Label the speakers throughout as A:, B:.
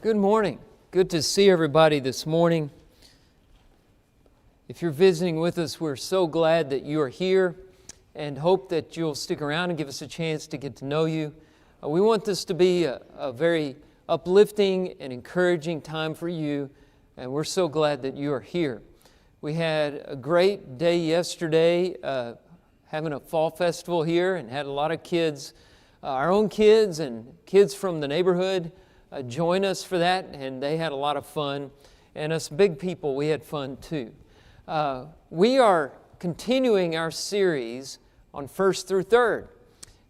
A: Good morning. Good to see everybody this morning. If you're visiting with us, we're so glad that you are here and hope that you'll stick around and give us a chance to get to know you. We want this to be a very uplifting and encouraging time for you, and we're so glad that you are here. We had a great day yesterday having a fall festival here and had a lot of kids, our own kids and kids from the neighborhood join us for that, and they had a lot of fun. And us big people, we had fun too. We are continuing our series on 1st through 3rd.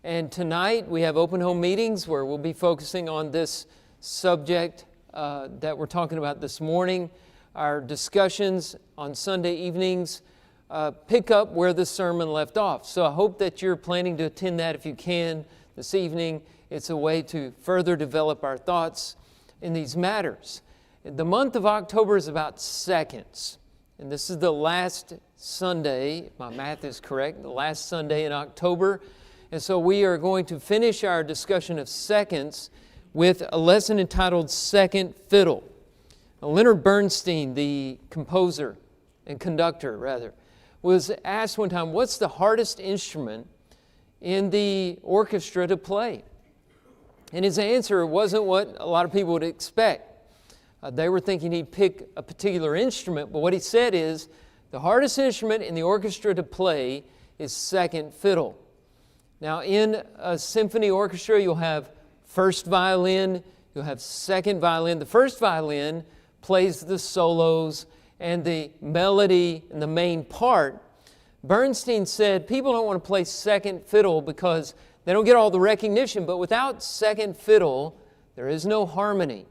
A: And tonight we have open home meetings where we'll be focusing on this subject that we're talking about this morning. Our discussions on Sunday evenings pick up where the sermon left off. So I hope that you're planning to attend that if you can this evening. It's a way to further develop our thoughts in these matters. The month of October is about seconds. And this is the last Sunday, if my math is correct, the last Sunday in October. And so we are going to finish our discussion of seconds with a lesson entitled Second Fiddle. Now, Leonard Bernstein, the composer and conductor, was asked one time, what's the hardest instrument in the orchestra to play? And his answer wasn't what a lot of people would expect. They were thinking he'd pick a particular instrument, but what he said is, the hardest instrument in the orchestra to play is second fiddle. Now, in a symphony orchestra, you'll have first violin, you'll have second violin. The first violin plays the solos and the melody and the main part. Bernstein said people don't want to play second fiddle because they don't get all the recognition, but without second fiddle, there is no harmony.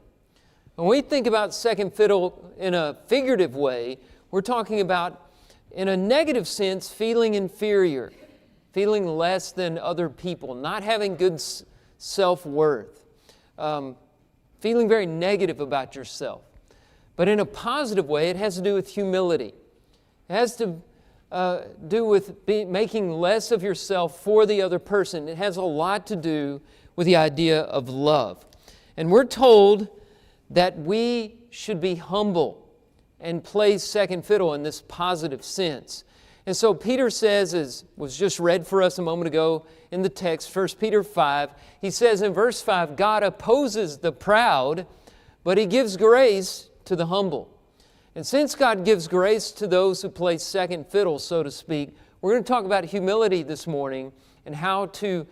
A: When we think about second fiddle in a figurative way, we're talking about, in a negative sense, feeling inferior, feeling less than other people, not having good self-worth, feeling very negative about yourself. But in a positive way, it has to do with humility. It has to do with making less of yourself for the other person. It has a lot to do with the idea of love. And we're told that we should be humble and play second fiddle in this positive sense. And so Peter says, as was just read for us a moment ago in the text, 1 Peter 5, he says in verse 5, God opposes the proud, but He gives grace to the humble. And since God gives grace to those who play second fiddle, so to speak, we're going to talk about humility this morning and how to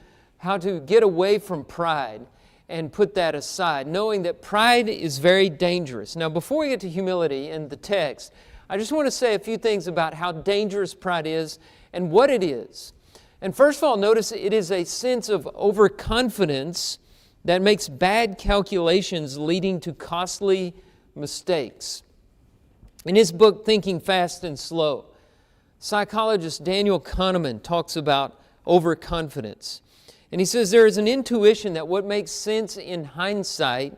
A: get away from pride and put that aside, knowing that pride is very dangerous. Now, before we get to humility and the text, I just want to say a few things about how dangerous pride is and what it is. And first of all, notice it is a sense of overconfidence that makes bad calculations leading to costly mistakes. In his book, Thinking Fast and Slow, psychologist Daniel Kahneman talks about overconfidence. And he says there is an intuition that what makes sense in hindsight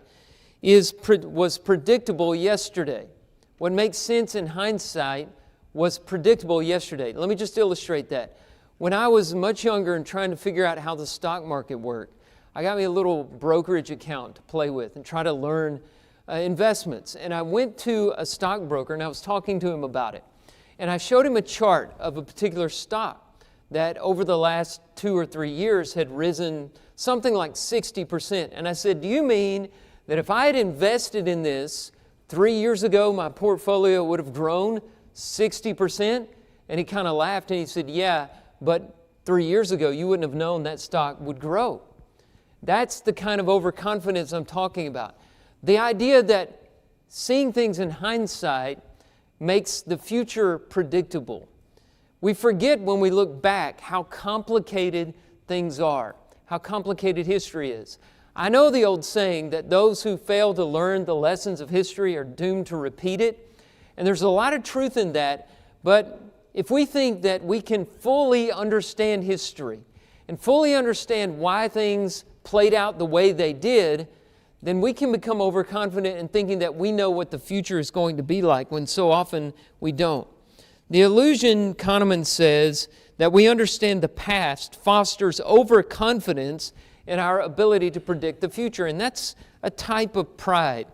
A: was predictable yesterday. What makes sense in hindsight was predictable yesterday. Let me just illustrate that. When I was much younger and trying to figure out how the stock market worked, I got me a little brokerage account to play with and try to learn investments. And I went to a stockbroker and I was talking to him about it. And I showed him a chart of a particular stock that over the last 2 or 3 years had risen something like 60%. And I said, do you mean that if I had invested in this 3 years ago, my portfolio would have grown 60%? And he kind of laughed and he said, yeah, but 3 years ago you wouldn't have known that stock would grow. That's the kind of overconfidence I'm talking about. The idea that seeing things in hindsight makes the future predictable. We forget when we look back how complicated things are, how complicated history is. I know the old saying that those who fail to learn the lessons of history are doomed to repeat it. And there's a lot of truth in that, but if we think that we can fully understand history and fully understand why things played out the way they did, then we can become overconfident in thinking that we know what the future is going to be like, when so often we don't. The illusion, Kahneman says, that we understand the past fosters overconfidence in our ability to predict the future. And that's a type of pride.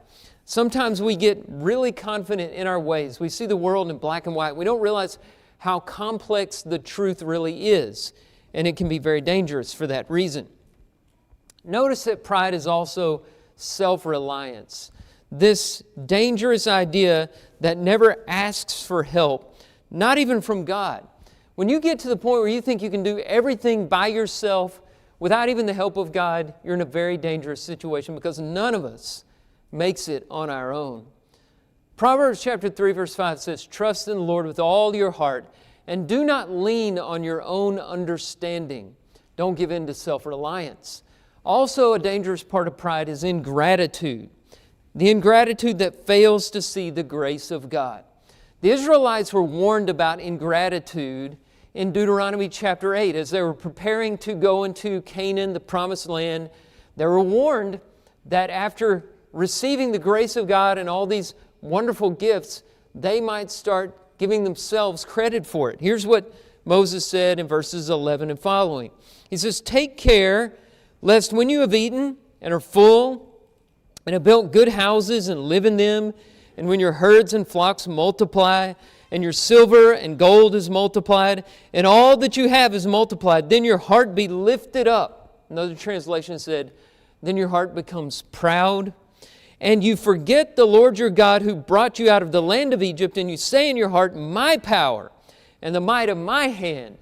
A: Sometimes we get really confident in our ways. We see the world in black and white. We don't realize how complex the truth really is. And it can be very dangerous for that reason. Notice that pride is also self-reliance. This dangerous idea that never asks for help, not even from God. When you get to the point where you think you can do everything by yourself without even the help of God, you're in a very dangerous situation because none of us makes it on our own. Proverbs chapter 3 verse 5 says, "Trust in the Lord with all your heart and do not lean on your own understanding." Don't give in to self-reliance. Also, a dangerous part of pride is ingratitude. The ingratitude that fails to see the grace of God. The Israelites were warned about ingratitude in Deuteronomy chapter 8. As they were preparing to go into Canaan, the promised land, they were warned that after receiving the grace of God and all these wonderful gifts, they might start giving themselves credit for it. Here's what Moses said in verses 11 and following. He says, "Take care lest when you have eaten and are full and have built good houses and live in them, and when your herds and flocks multiply, and your silver and gold is multiplied, and all that you have is multiplied, then your heart be lifted up." Another translation said, "Then your heart becomes proud, and you forget the Lord your God who brought you out of the land of Egypt, and you say in your heart, my power and the might of my hand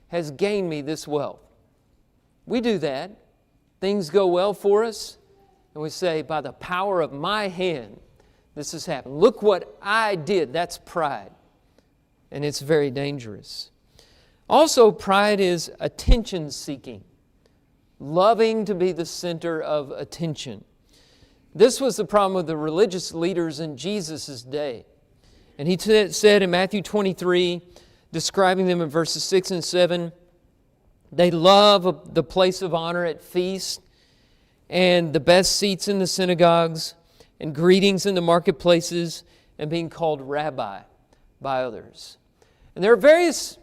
A: has gained me this wealth." We do that. Things go well for us, and we say, by the power of my hand, this has happened. Look what I did. That's pride. And it's very dangerous. Also, pride is attention seeking, loving to be the center of attention. This was the problem with the religious leaders in Jesus' day. And he said in Matthew 23, describing them in verses 6 and 7, they love the place of honor at feasts and the best seats in the synagogues and greetings in the marketplaces and being called rabbi by others. And there are various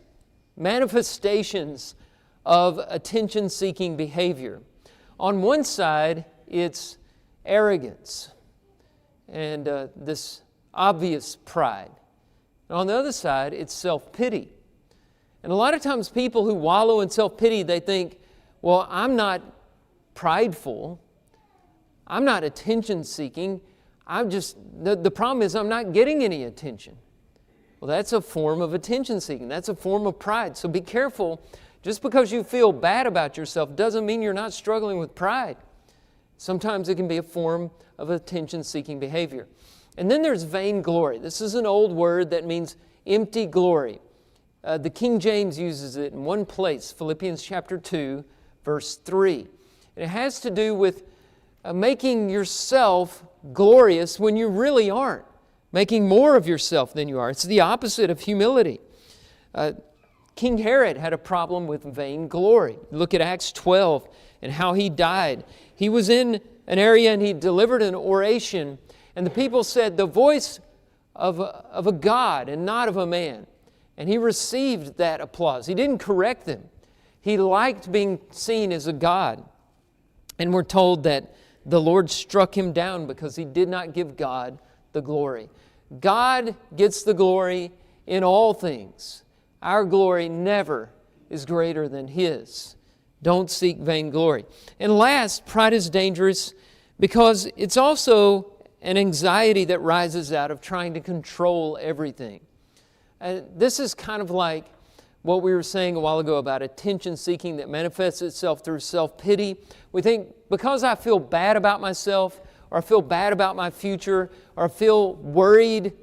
A: manifestations of attention-seeking behavior. On one side, it's arrogance and this obvious pride. And on the other side, it's self-pity. And a lot of times people who wallow in self-pity, they think, well, I'm not prideful. I'm not attention-seeking. The problem is I'm not getting any attention. Well, that's a form of attention-seeking. That's a form of pride. So be careful. Just because you feel bad about yourself doesn't mean you're not struggling with pride. Sometimes it can be a form of attention-seeking behavior. And then there's vainglory. This is an old word that means empty glory. The King James uses it in one place, Philippians chapter 2, verse 3. And it has to do with making yourself glorious when you really aren't, making more of yourself than you are. It's the opposite of humility. King Herod had a problem with vainglory. Look at Acts 12 and how he died. He was in an area and he delivered an oration, and the people said, the voice of a God and not of a man. And he received that applause. He didn't correct them. He liked being seen as a God. And we're told that the Lord struck him down because he did not give God the glory. God gets the glory in all things. Our glory never is greater than His. Don't seek vainglory. And last, pride is dangerous because it's also an anxiety that rises out of trying to control everything. This is kind of like what we were saying a while ago about attention-seeking that manifests itself through self-pity. We think, because I feel bad about myself, or I feel bad about my future, or I feel worried,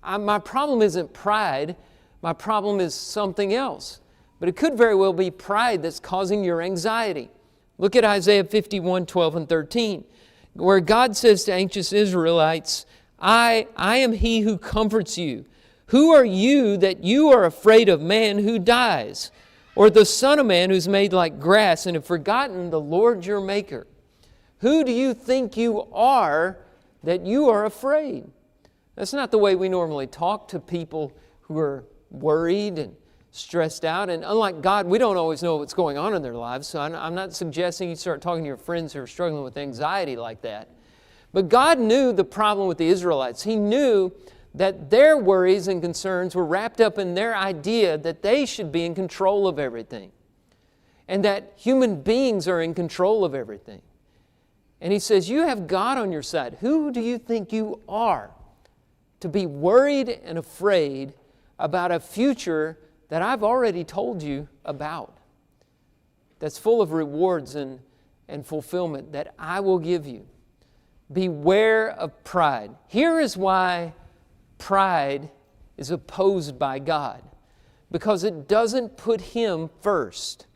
A: my problem isn't pride. My problem is something else. But it could very well be pride that's causing your anxiety. Look at Isaiah 51, 12 and 13, where God says to anxious Israelites, I am He who comforts you. Who are you that you are afraid of man who dies, or the son of man who's made like grass and have forgotten the Lord your Maker? Who do you think you are that you are afraid? That's not the way we normally talk to people who are worried and stressed out. And unlike God, we don't always know what's going on in their lives. So I'm not suggesting you start talking to your friends who are struggling with anxiety like that. But God knew the problem with the Israelites. He knew that their worries and concerns were wrapped up in their idea that they should be in control of everything, and that human beings are in control of everything. And He says, you have God on your side. Who do you think you are to be worried and afraid about a future that I've already told you about, that's full of rewards and fulfillment that I will give you? Beware of pride. Here is why pride is opposed by God, because it doesn't put Him first.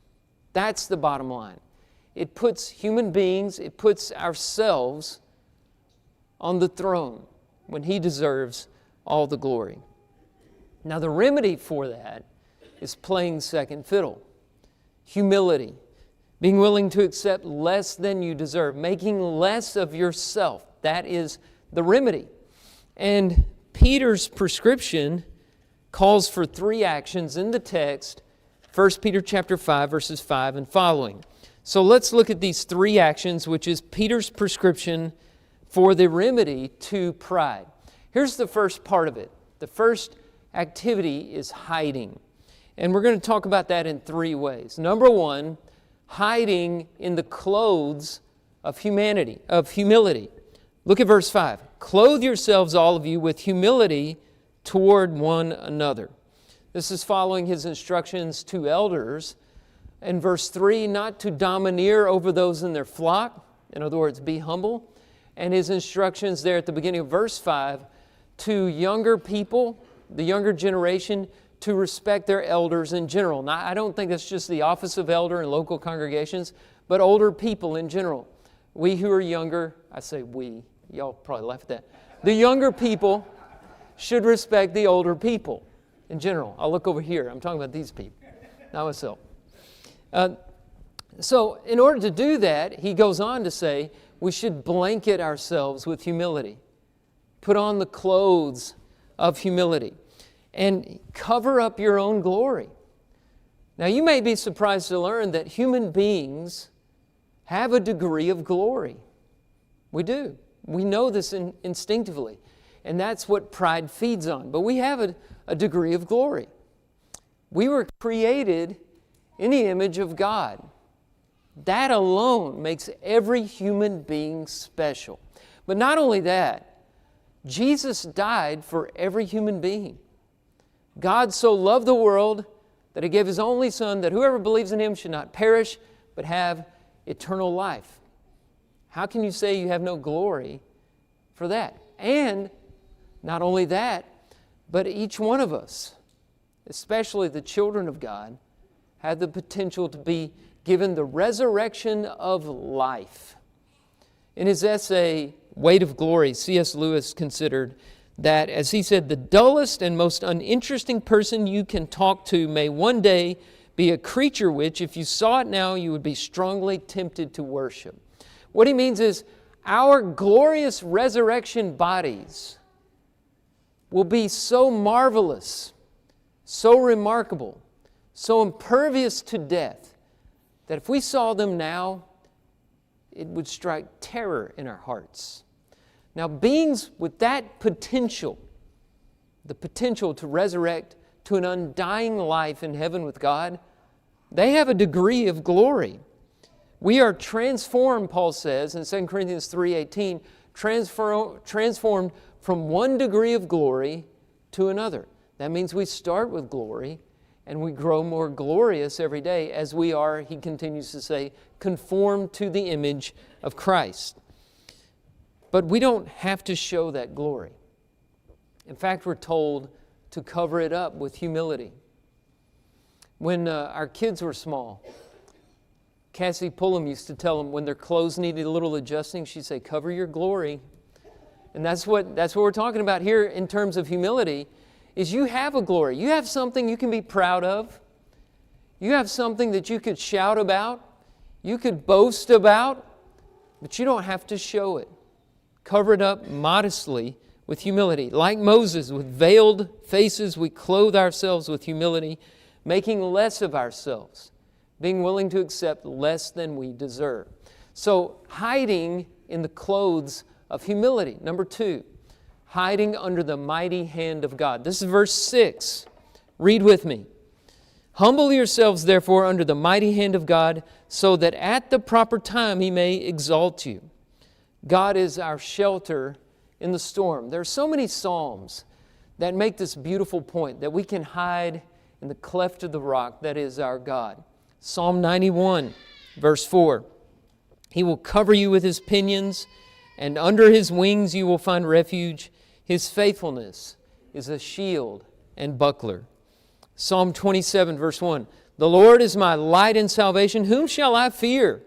A: That's the bottom line. It puts human beings, it puts ourselves on the throne when He deserves all the glory. Now, the remedy for that is playing second fiddle. Humility. Being willing to accept less than you deserve. Making less of yourself. That is the remedy. And Peter's prescription calls for 3 actions in the text. 1 Peter chapter 5, verses 5 and following. So let's look at these 3 actions, which is Peter's prescription for the remedy to pride. Here's the first part of it. The first activity is hiding. And we're going to talk about that in 3 ways. Number 1, hiding in the clothes of humility. Look at verse 5. Clothe yourselves, all of you, with humility toward one another. This is following His instructions to elders. In verse 3, not to domineer over those in their flock. In other words, be humble. And His instructions there at the beginning of verse 5, to younger people, the younger generation, to respect their elders in general. Now, I don't think that's just the office of elder in local congregations, but older people in general. We who are younger, I say we, y'all probably laugh at that. The younger people should respect the older people in general. I'll look over here. I'm talking about these people, not myself. So in order to do that, he goes on to say, we should blanket ourselves with humility. Put on the clothes of humility and cover up your own glory. Now, you may be surprised to learn that human beings have a degree of glory. We do. We know this instinctively. And that's what pride feeds on. But we have a degree of glory. We were created in the image of God. That alone makes every human being special. But not only that, Jesus died for every human being. God so loved the world that He gave His only Son, that whoever believes in Him should not perish, but have eternal life. How can you say you have no glory for that? And not only that, but each one of us, especially the children of God, have the potential to be given the resurrection of life. In his essay, Weight of Glory, C.S. Lewis considered that, as he said, the dullest and most uninteresting person you can talk to may one day be a creature which, if you saw it now, you would be strongly tempted to worship. What he means is our glorious resurrection bodies will be so marvelous, so remarkable, so impervious to death, that if we saw them now, it would strike terror in our hearts. Now, beings with that potential, the potential to resurrect to an undying life in heaven with God, they have a degree of glory. We are transformed, Paul says in 2 Corinthians 3:18, transformed from one degree of glory to another. That means we start with glory and we grow more glorious every day as we are, he continues to say, conformed to the image of Christ. But we don't have to show that glory. In fact, we're told to cover it up with humility. When our kids were small, Cassie Pullum used to tell them when their clothes needed a little adjusting, she'd say, cover your glory. And that's what we're talking about here in terms of humility, is you have a glory. You have something you can be proud of. You have something that you could shout about. You could boast about, but you don't have to show it. Cover it up modestly with humility. Like Moses, with veiled faces, we clothe ourselves with humility, making less of ourselves, being willing to accept less than we deserve. So hiding in the clothes of humility. Number 2, hiding under the mighty hand of God. This is verse 6. Read with me. Humble yourselves, therefore, under the mighty hand of God, so that at the proper time He may exalt you. God is our shelter in the storm. There are so many psalms that make this beautiful point, that we can hide in the cleft of the rock that is our God. Psalm 91, verse 4. He will cover you with His pinions, and under His wings you will find refuge. His faithfulness is a shield and buckler. Psalm 27, verse 1. The Lord is my light and salvation. Whom shall I fear?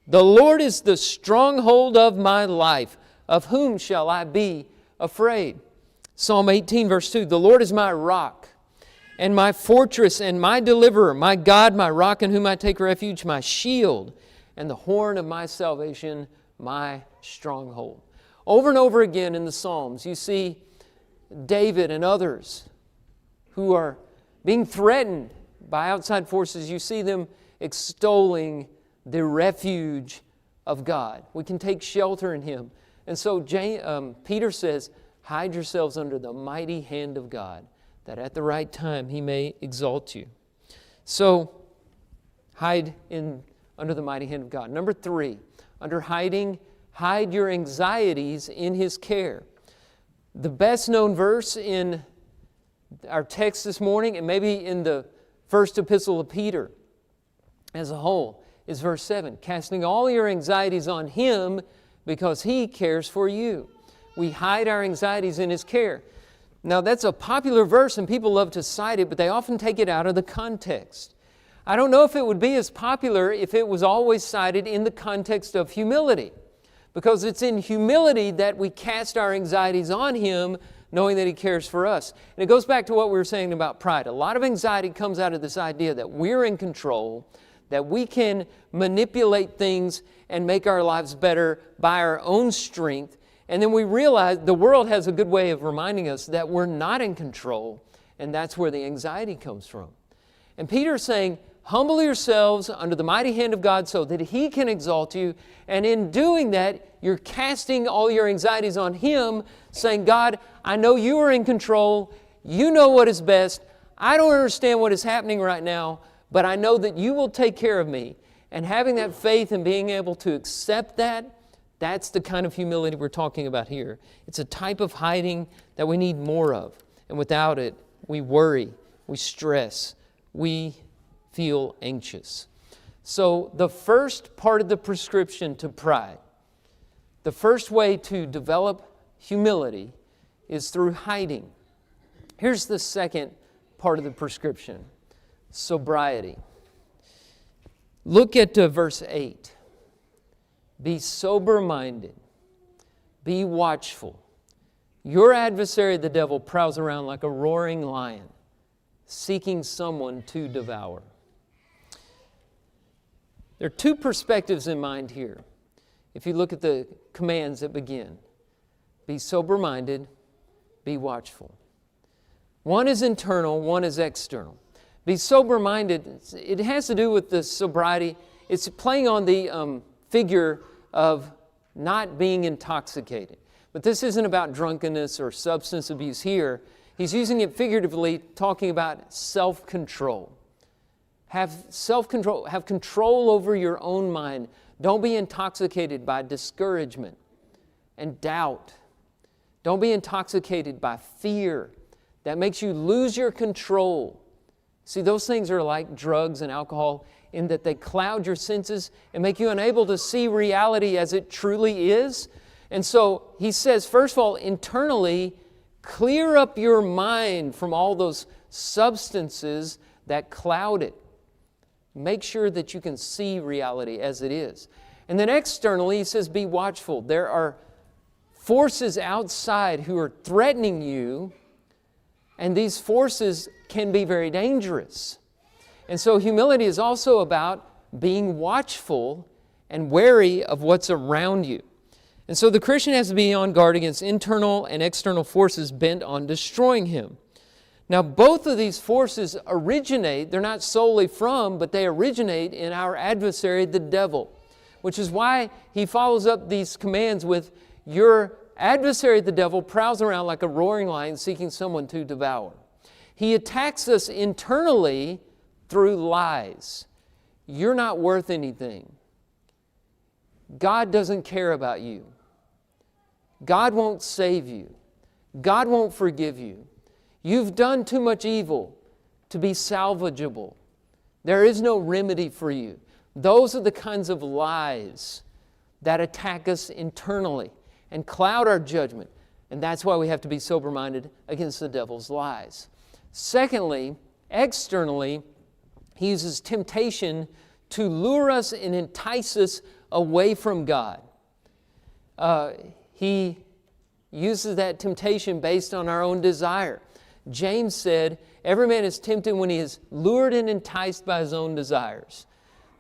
A: The Lord is the stronghold of my life. Of whom shall I be afraid? Psalm 18, verse 2. The Lord is my rock and my fortress and my deliverer, my God, my rock in whom I take refuge, my shield and the horn of my salvation, my stronghold. Over and over again in the Psalms, you see David and others who are being threatened by outside forces. You see them extolling the refuge of God. We can take shelter in Him. And so Peter says, hide yourselves under the mighty hand of God, that at the right time He may exalt you. So, hide under the mighty hand of God. Number 3, under hiding, hide your anxieties in His care. The best known verse in our text this morning, and maybe in the first epistle of Peter as a whole, is verse 7. Casting all your anxieties on Him because He cares for you. We hide our anxieties in His care. Now that's a popular verse and people love to cite it, but they often take it out of the context. I don't know if it would be as popular if it was always cited in the context of humility, because it's in humility that we cast our anxieties on Him, knowing that He cares for us. And it goes back to what we were saying about pride. A lot of anxiety comes out of this idea that we're in control, that we can manipulate things and make our lives better by our own strength. And then we realize the world has a good way of reminding us that we're not in control, and that's where the anxiety comes from. And Peter's saying, humble yourselves under the mighty hand of God so that He can exalt you. And in doing that, you're casting all your anxieties on Him, saying, God, I know You are in control. You know what is best. I don't understand what is happening right now, but I know that You will take care of me. And having that faith and being able to accept that, that's the kind of humility we're talking about here. It's a type of hiding that we need more of. And without it, we worry, we stress, we feel anxious. So the first part of the prescription to pride, the first way to develop humility is through hiding. Here's the second part of the prescription, sobriety. Look at verse 8. Be sober-minded. Be watchful. Your adversary, the devil, prowls around like a roaring lion, seeking someone to devour. There are two perspectives in mind here. If you look at the commands that begin, be sober-minded, be watchful. One is internal, one is external. Be sober-minded, it has to do with the sobriety. It's playing on the figure of not being intoxicated. But this isn't about drunkenness or substance abuse here. He's using it figuratively, talking about self-control. Have self-control, have control over your own mind. Don't be intoxicated by discouragement and doubt. Don't be intoxicated by fear that makes you lose your control. See, those things are like drugs and alcohol in that they cloud your senses and make you unable to see reality as it truly is. And so he says, first of all, internally, clear up your mind from all those substances that cloud it. Make sure that you can see reality as it is. And then externally, he says, be watchful. There are forces outside who are threatening you, and these forces can be very dangerous. And so humility is also about being watchful and wary of what's around you. And so the Christian has to be on guard against internal and external forces bent on destroying him. Now, both of these forces originate, they're not solely from, but they originate in our adversary, the devil, which is why he follows up these commands with, your adversary, the devil, prowls around like a roaring lion seeking someone to devour. He attacks us internally through lies. You're not worth anything. God doesn't care about you. God won't save you. God won't forgive you. You've done too much evil to be salvageable. There is no remedy for you. Those are the kinds of lies that attack us internally and cloud our judgment. And that's why we have to be sober-minded against the devil's lies. Secondly, externally, he uses temptation to lure us and entice us away from God. He uses that temptation based on our own desire. James said, every man is tempted when he is lured and enticed by his own desires.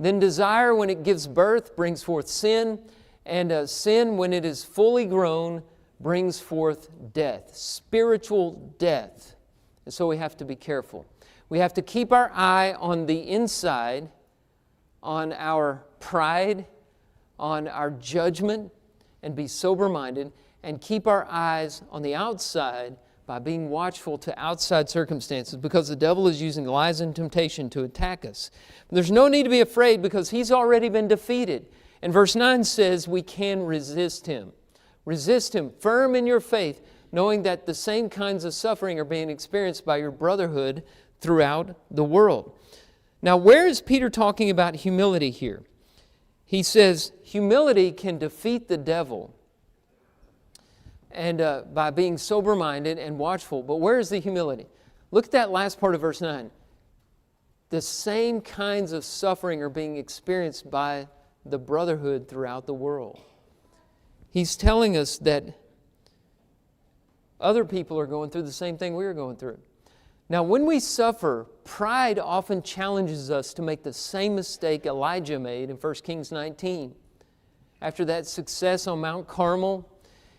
A: Then desire, when it gives birth, brings forth sin, and sin, when it is fully grown, brings forth death, spiritual death. And so we have to be careful. We have to keep our eye on the inside, on our pride, on our judgment, and be sober-minded, and keep our eyes on the outside by being watchful to outside circumstances, because the devil is using lies and temptation to attack us. But there's no need to be afraid, because he's already been defeated. And verse 9 says we can resist him. Resist him, firm in your faith, knowing that the same kinds of suffering are being experienced by your brotherhood throughout the world. Now, where is Peter talking about humility here? He says humility can defeat the devil and by being sober-minded and watchful. But where is the humility? Look at that last part of verse 9. The same kinds of suffering are being experienced by the brotherhood throughout the world. He's telling us that other people are going through the same thing we are going through. Now, when we suffer, pride often challenges us to make the same mistake Elijah made in 1 Kings 19. After that success on Mount Carmel,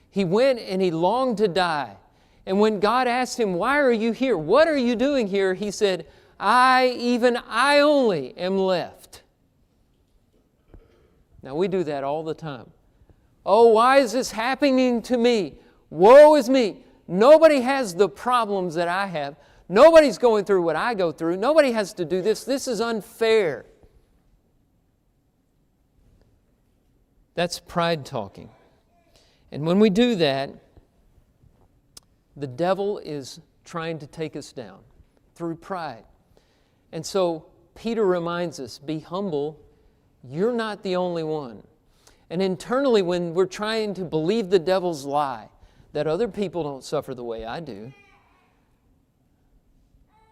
A: he went and he longed to die. And when God asked him, why are you here? What are you doing here? He said, I only am left. Now, we do that all the time. Oh, why is this happening to me? Woe is me. Nobody has the problems that I have. Nobody's going through what I go through. Nobody has to do this. This is unfair. That's pride talking. And when we do that, the devil is trying to take us down through pride. And so Peter reminds us, be humble. You're not the only one. And internally, when we're trying to believe the devil's lie, that other people don't suffer the way I do,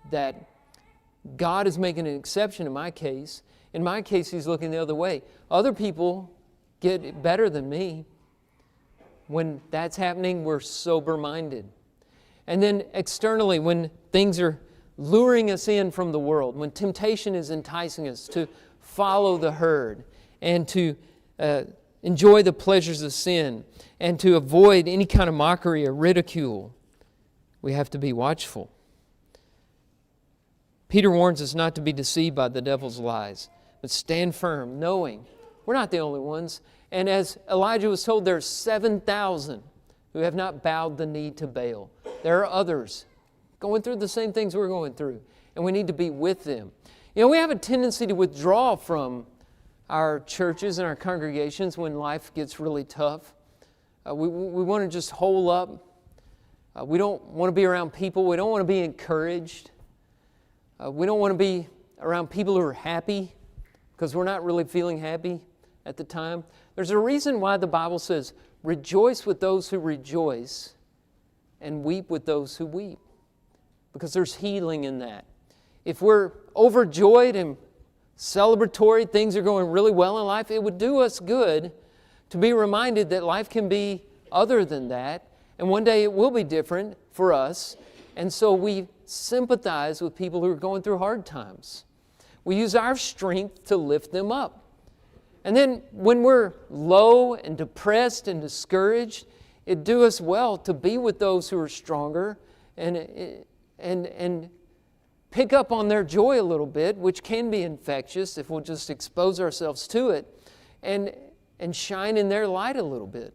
A: that God is making an exception in my case. In my case, He's looking the other way. Other people get it better than me. When that's happening, we're sober-minded. And then externally, when things are luring us in from the world, when temptation is enticing us to follow the herd and to enjoy the pleasures of sin and to avoid any kind of mockery or ridicule, we have to be watchful. Peter warns us not to be deceived by the devil's lies, but stand firm, knowing we're not the only ones. And as Elijah was told, there are 7,000 who have not bowed the knee to Baal. There are others going through the same things we're going through, and we need to be with them. You know, we have a tendency to withdraw from our churches and our congregations when life gets really tough. We want to just hole up. We don't want to be around people. We don't want to be encouraged. We don't want to be around people who are happy because we're not really feeling happy at the time. There's a reason why the Bible says, rejoice with those who rejoice and weep with those who weep. Because there's healing in that. If we're overjoyed and celebratory, things are going really well in life, it would do us good to be reminded that life can be other than that. And one day it will be different for us. And so we sympathize with people who are going through hard times. We use our strength to lift them up. And then when we're low and depressed and discouraged, it do us well to be with those who are stronger and and pick up on their joy a little bit, which can be infectious if we'll just expose ourselves to it, and shine in their light a little bit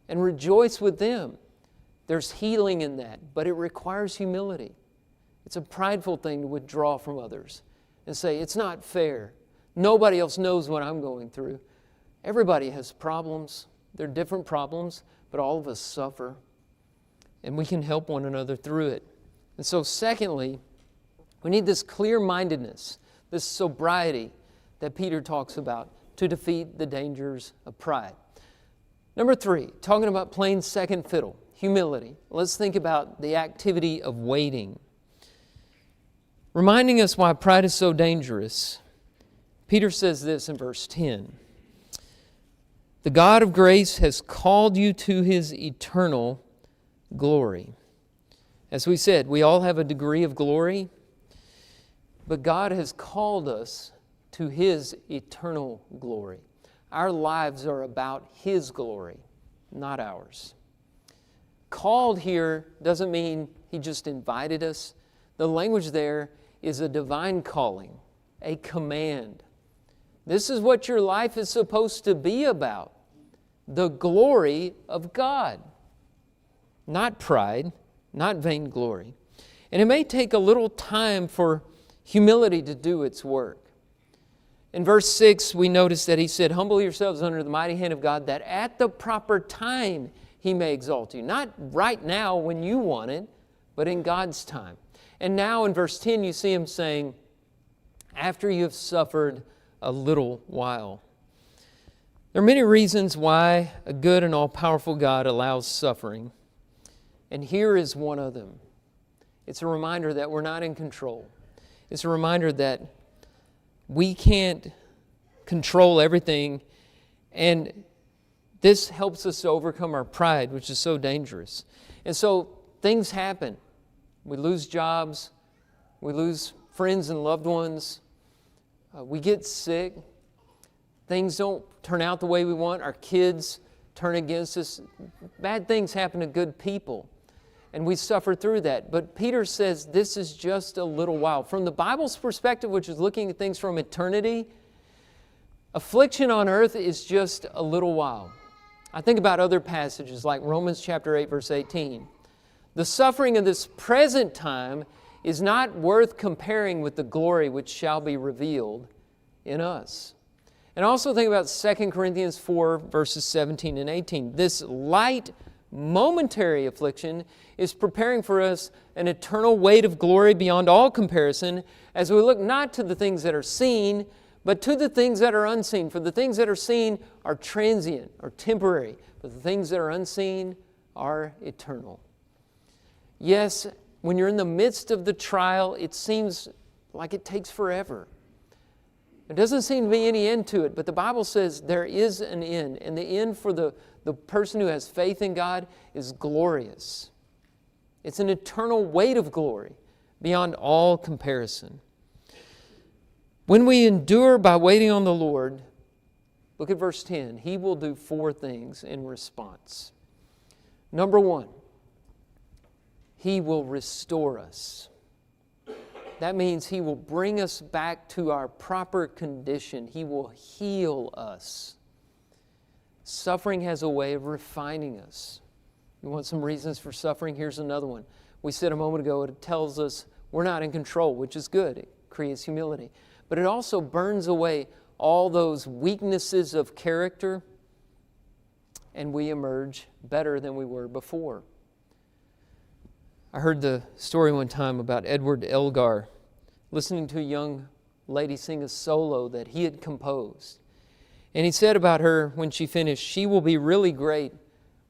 A: and rejoice with them. There's healing in that, but it requires humility. It's a prideful thing to withdraw from others and say, it's not fair. Nobody else knows what I'm going through. Everybody has problems. They're different problems, but all of us suffer, and we can help one another through it. And so secondly, we need this clear-mindedness, this sobriety that Peter talks about to defeat the dangers of pride. Number 3, talking about playing second fiddle, humility. Let's think about the activity of waiting. Reminding us why pride is so dangerous, Peter says this in verse 10. The God of grace has called you to His eternal glory. As we said, we all have a degree of glory, but God has called us to His eternal glory. Our lives are about His glory, not ours. Called here doesn't mean He just invited us. The language there is a divine calling, a command. This is what your life is supposed to be about, the glory of God, not pride, not vainglory. And it may take a little time for humility to do its work. In verse 6, we notice that he said, humble yourselves under the mighty hand of God, that at the proper time He may exalt you. Not right now when you want it, but in God's time. And now in verse 10, you see him saying, after you have suffered a little while. There are many reasons why a good and all-powerful God allows suffering. And here is one of them. It's a reminder that we're not in control. It's a reminder that we can't control everything, and this helps us to overcome our pride, which is so dangerous. And so things happen. We lose jobs. We lose friends and loved ones. We get sick. Things don't turn out the way we want. Our kids turn against us. Bad things happen to good people, and we suffer through that. But Peter says this is just a little while. From the Bible's perspective, which is looking at things from eternity, affliction on earth is just a little while. I think about other passages like Romans chapter 8, verse 18. The suffering of this present time is not worth comparing with the glory which shall be revealed in us. And also think about 2 Corinthians 4, verses 17 and 18. This light, momentary affliction is preparing for us an eternal weight of glory beyond all comparison as we look not to the things that are seen, but to the things that are unseen. For the things that are seen are transient or temporary, but the things that are unseen are eternal. Yes, when you're in the midst of the trial, it seems like it takes forever. There doesn't seem to be any end to it, but the Bible says there is an end, and the end for the person who has faith in God is glorious. It's an eternal weight of glory beyond all comparison. When we endure by waiting on the Lord, look at verse 10. He will do 4 things in response. Number 1, He will restore us. That means He will bring us back to our proper condition. He will heal us. Suffering has a way of refining us. You want some reasons for suffering? Here's another one. We said a moment ago, it tells us we're not in control, which is good. It creates humility. But it also burns away all those weaknesses of character, and we emerge better than we were before. I heard the story one time about Edward Elgar listening to a young lady sing a solo that he had composed. And he said about her when she finished, she will be really great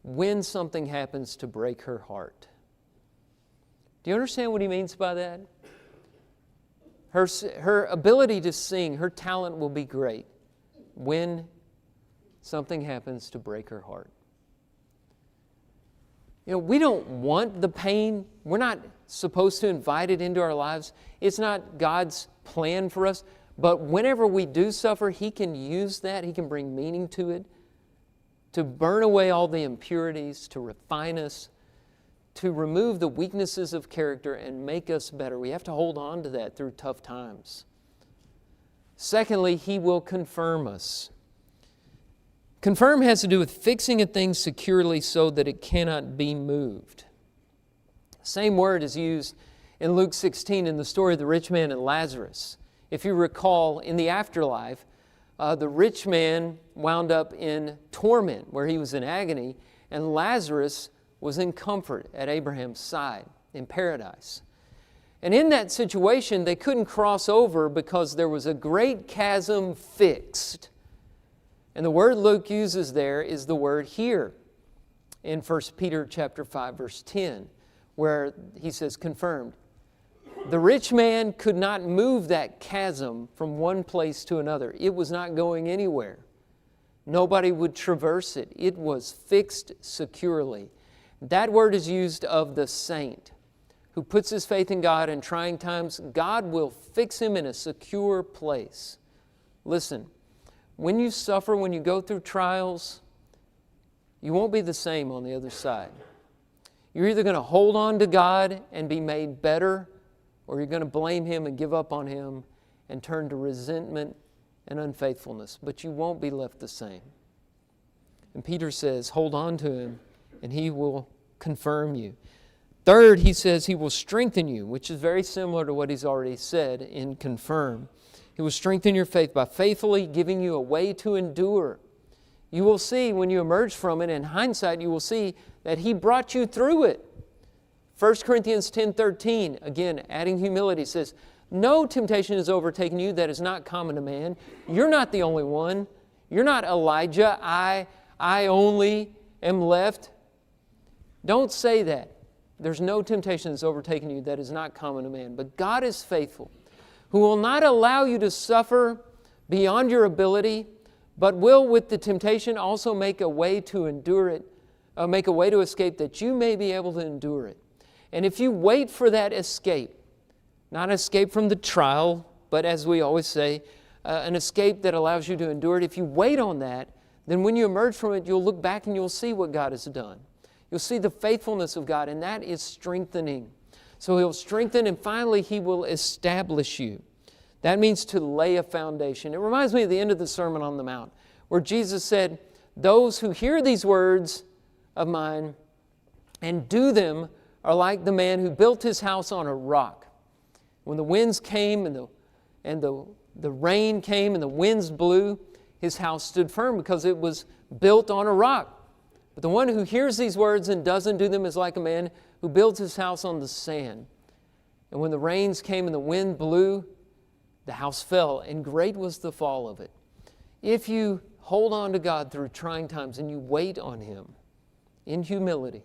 A: when something happens to break her heart. Do you understand what he means by that? Her ability to sing, her talent will be great when something happens to break her heart. You know, we don't want the pain. We're not supposed to invite it into our lives. It's not God's plan for us. But whenever we do suffer, He can use that. He can bring meaning to it, to burn away all the impurities, to refine us, to remove the weaknesses of character and make us better. We have to hold on to that through tough times. Secondly, He will confirm us. Confirm has to do with fixing a thing securely so that it cannot be moved. Same word is used in Luke 16 in the story of the rich man and Lazarus. If you recall, in the afterlife, the rich man wound up in torment where he was in agony, and Lazarus was in comfort at Abraham's side in paradise. And in that situation, they couldn't cross over because there was a great chasm fixed. And the word Luke uses there is the word here in 1 Peter chapter 5, verse 10, where he says, confirmed. The rich man could not move that chasm from one place to another. It was not going anywhere. Nobody would traverse it. It was fixed securely. That word is used of the saint who puts his faith in God in trying times. God will fix him in a secure place. Listen, when you suffer, when you go through trials, you won't be the same on the other side. You're either going to hold on to God and be made better, or you're going to blame Him and give up on Him and turn to resentment and unfaithfulness. But you won't be left the same. And Peter says, hold on to Him and He will confirm you. Third, he says He will strengthen you, which is very similar to what He's already said in confirm. He will strengthen your faith by faithfully giving you a way to endure. You will see when you emerge from it, in hindsight, you will see that He brought you through it. 1 Corinthians 10:13, again, adding humility, says, no temptation has overtaken you that is not common to man. You're not the only one. You're not Elijah. I only am left. Don't say that. There's no temptation that's overtaken you that is not common to man. But God is faithful, who will not allow you to suffer beyond your ability, but will with the temptation also make a way to endure it, make a way to escape that you may be able to endure it. And if you wait for that escape, not escape from the trial, but as we always say, an escape that allows you to endure it, if you wait on that, then when you emerge from it, you'll look back and you'll see what God has done. You'll see the faithfulness of God, and that is strengthening. So He'll strengthen, and finally He will establish you. That means to lay a foundation. It reminds me of the end of the Sermon on the Mount, where Jesus said, those who hear these words of mine and do them are like the man who built his house on a rock. When the winds came and the rain came and the winds blew, his house stood firm because it was built on a rock. But the one who hears these words and doesn't do them is like a man who builds his house on the sand. And when the rains came and the wind blew, the house fell, and great was the fall of it. If you hold on to God through trying times and you wait on Him in humility,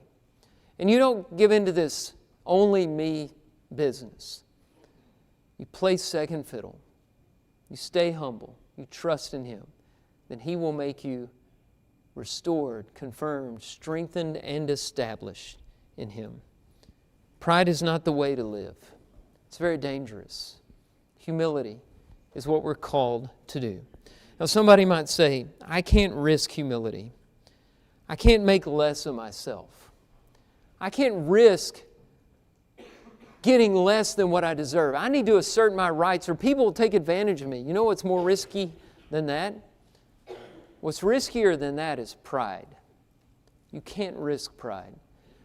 A: and you don't give into this only me business, you play second fiddle, you stay humble, you trust in Him, then He will make you restored, confirmed, strengthened, and established in Him. Pride is not the way to live. It's very dangerous. Humility is what we're called to do. Now somebody might say, I can't risk humility. I can't make less of myself. I can't risk getting less than what I deserve. I need to assert my rights or people will take advantage of me. You know what's more risky than that? What's riskier than that is pride. You can't risk pride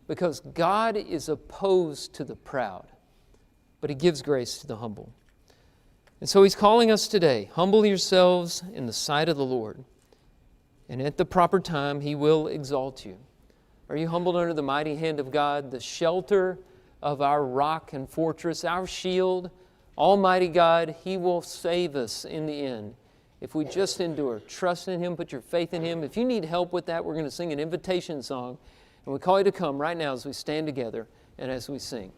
A: because God is opposed to the proud, but He gives grace to the humble. And so He's calling us today, humble yourselves in the sight of the Lord, and at the proper time He will exalt you. Are you humbled under the mighty hand of God, the shelter of our rock and fortress, our shield? Almighty God, He will save us in the end if we just endure. Trust in Him, put your faith in Him. If you need help with that, we're going to sing an invitation song, and we call you to come right now as we stand together and as we sing.